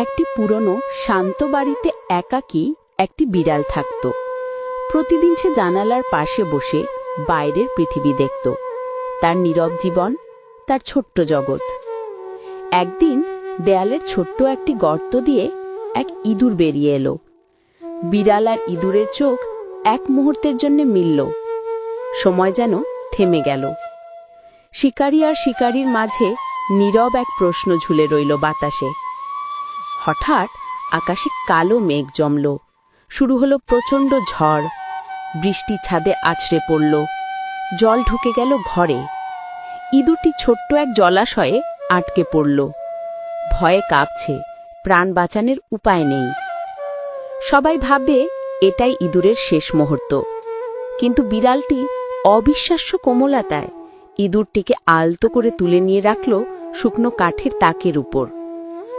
একটি পুরনো শান্ত বাড়িতে একাকী একটি বিড়াল থাকত। প্রতিদিন সে জানালার পাশে বসে বাইরের পৃথিবী দেখত, তার নীরব জীবন, তার ছোট্ট জগৎ। একদিন দেয়ালের ছোট্ট একটি গর্ত দিয়ে এক ইঁদুর বেরিয়ে এলো। বিড়াল আর ইঁদুরের চোখ এক মুহূর্তের জন্য মিলল। সময় যেন থেমে গেল। শিকারী আর শিকারীর মাঝে নীরব এক প্রশ্ন ঝুলে রইল বাতাসে। হঠাৎ আকাশে কালো মেঘ জমল। শুরু হলো প্রচণ্ড ঝড়। বৃষ্টি ছাদে আছড়ে পড়ল। জল ঢুকে গেল ঘরে। ইঁদুরটি ছোট্ট এক জলাশয়ে আটকে পড়ল। ভয়ে কাঁপছে, প্রাণ বাঁচানোর উপায় নেই। সবাই ভাবে এটাই ইঁদুরের শেষ মুহূর্ত, কিন্তু বিড়ালটি অবিশ্বাস্য কোমলতায় ইঁদুরটিকে আলতো করে তুলে নিয়ে রাখল শুকনো কাঠের তাকের উপর।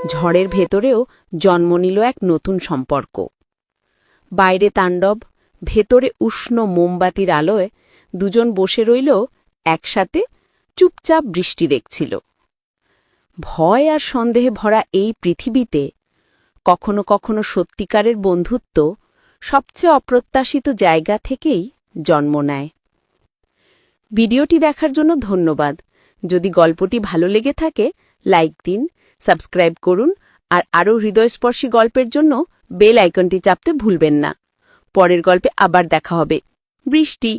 ঝড়ের ভেতরেও জন্ম নিল এক নতুন সম্পর্ক। বাইরে তাণ্ডব, ভেতরে উষ্ণ মোমবাতির আলোয় দুজন বসে রইল একসাথে, চুপচাপ বৃষ্টি দেখছিল। ভয় আর সন্দেহে ভরা এই পৃথিবীতে কখনো কখনো সত্যিকারের বন্ধুত্ব সবচেয়ে অপ্রত্যাশিত জায়গা থেকেই জন্ম নেয়। ভিডিওটি দেখার জন্য ধন্যবাদ। যদি গল্পটি ভালো লেগে থাকে লাইক দিন, সাবস্ক্রাইব করুন আর আরও হৃদয়স্পর্শী গল্পের জন্য বেল আইকনটি চাপতে ভুলবেন না। পরের গল্পে আবার দেখা হবে। বৃষ্টি।